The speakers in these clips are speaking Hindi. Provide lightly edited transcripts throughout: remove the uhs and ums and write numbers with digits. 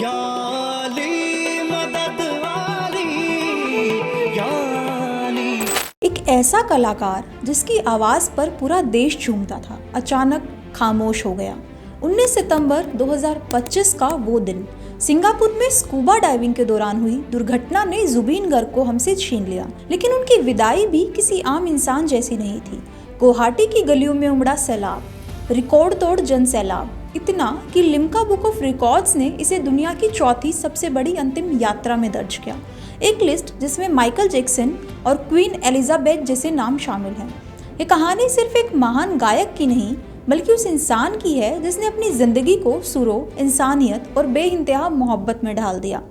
या अली मदद वाली, या अली। एक ऐसा कलाकार जिसकी आवाज़ पर पूरा देश झूमता था, अचानक खामोश हो गया। 19 सितंबर 2025 का वो दिन सिंगापुर में स्कूबा डाइविंग के दौरान हुई दुर्घटना ने जुबीन गर्ग को हमसे छीन लिया। लेकिन उनकी विदाई भी किसी आम इंसान जैसी नहीं थी। गुवाहाटी की गलियों में उमड़ा सैलाब, रिकॉर्ड तोड़ जन सैलाब, इतना कि लिम्का बुक ऑफ रिकॉर्ड्स ने इसे दुनिया की चौथी सबसे बड़ी अंतिम यात्रा में दर्ज किया। एक लिस्ट जिसमें माइकल जैक्सन और क्वीन एलिजाबेथ जैसे नाम शामिल हैं। ये कहानी सिर्फ एक महान गायक की नहीं, बल्कि उस इंसान की है जिसने अपनी जिंदगी को सुरों, इंसानियत और बेइंतहा मोहब्बत में ढाल दिया।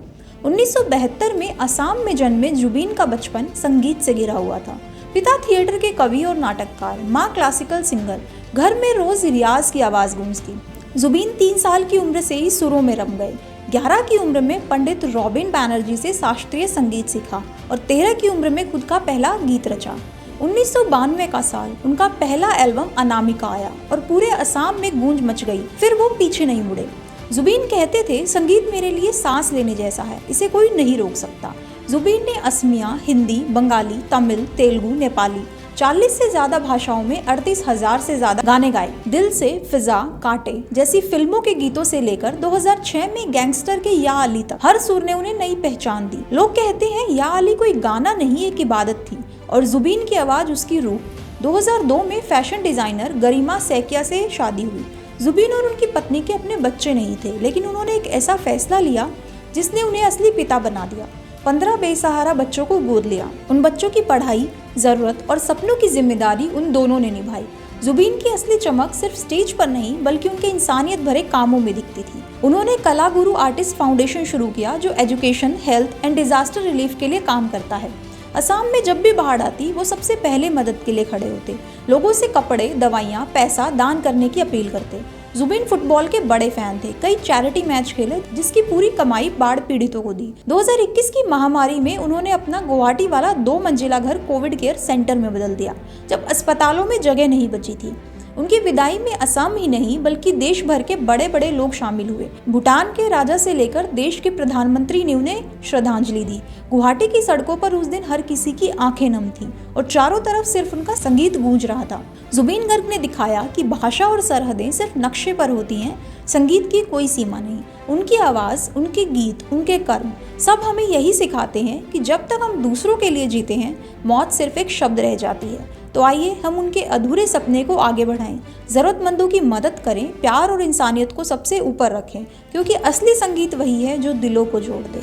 1972 में असम में जन्मे जुबीन का बचपन संगीत से घिरा हुआ था। पिता थिएटर के कवि और नाटककार, माँ क्लासिकल सिंगर। घर में रोज रियाज की आवाज़ गूंजती। जुबीन 3 साल की उम्र से ही सुरों में रम गए। 11 की उम्र में पंडित रॉबिन बैनर्जी से शास्त्रीय संगीत सीखा और 13 की उम्र में खुद का पहला गीत रचा। 1992 का साल उनका पहला एल्बम अनामिका आया और पूरे असम में गूंज मच गई। फिर वो पीछे नहीं मुड़े। जुबीन कहते थे, संगीत मेरे लिए सांस लेने जैसा है, इसे कोई नहीं रोक सकता। जुबीन ने असमिया, हिंदी, बंगाली, तमिल, तेलुगु, नेपाली 40 से ज्यादा भाषाओं में 38,000 से ज्यादा गाने गाए। दिल से, फिजा, कांटे जैसी फिल्मों के गीतों से लेकर 2006 में गैंगस्टर के या अली तक हर सुर ने उन्हें नई पहचान दी। लोग कहते हैं या अली कोई गाना नहीं, एक इबादत थी और जुबीन की आवाज उसकी रूह। 2002 में फैशन डिजाइनर गरिमा सैकिया से शादी हुई। जुबीन और उनकी पत्नी के अपने बच्चे नहीं थे, लेकिन उन्होंने एक ऐसा फैसला लिया जिसने उन्हें असली पिता बना दिया। 15 बेसहारा बच्चों को गोद लिया। उन बच्चों की पढ़ाई, जरूरत और सपनों की जिम्मेदारी उन दोनों ने निभाई। जुबीन की असली चमक सिर्फ स्टेज पर नहीं, बल्कि उनके इंसानियत भरे कामों में दिखती थी। उन्होंने कला गुरु आर्टिस्ट फाउंडेशन शुरू किया, जो education, health and disaster relief के लिए काम करता है। असम में जब भी बाढ़ आती, वो सबसे पहले मदद के लिए खड़े होते। लोगों से कपड़े, दवाइयाँ, पैसा दान करने की अपील करते। जुबीन फुटबॉल के बड़े फैन थे। कई चैरिटी मैच खेले, जिसकी पूरी कमाई बाढ़ पीड़ितों को दी। 2021 की महामारी में उन्होंने अपना गुवाहाटी वाला 2 मंजिला घर कोविड केयर सेंटर में बदल दिया, जब अस्पतालों में जगह नहीं बची थी। उनकी विदाई में असम ही नहीं, बल्कि देश भर के बड़े बड़े लोग शामिल हुए। भूटान के राजा से लेकर देश के प्रधानमंत्री ने उन्हें श्रद्धांजलि दी। गुवाहाटी की सड़कों पर उस दिन हर किसी की आंखें नम थीं और चारों तरफ सिर्फ उनका संगीत गूंज रहा था। जुबीन गर्ग ने दिखाया कि भाषा और सरहदें सिर्फ नक्शे पर होती हैं, संगीत की कोई सीमा नहीं। उनकी आवाज़, उनके गीत, उनके कर्म सब हमें यही सिखाते हैं कि जब तक हम दूसरों के लिए जीते हैं, मौत सिर्फ एक शब्द रह जाती है। तो आइए हम उनके अधूरे सपने को आगे बढ़ाएं, ज़रूरतमंदों की मदद करें, प्यार और इंसानियत को सबसे ऊपर रखें, क्योंकि असली संगीत वही है जो दिलों को जोड़ दे।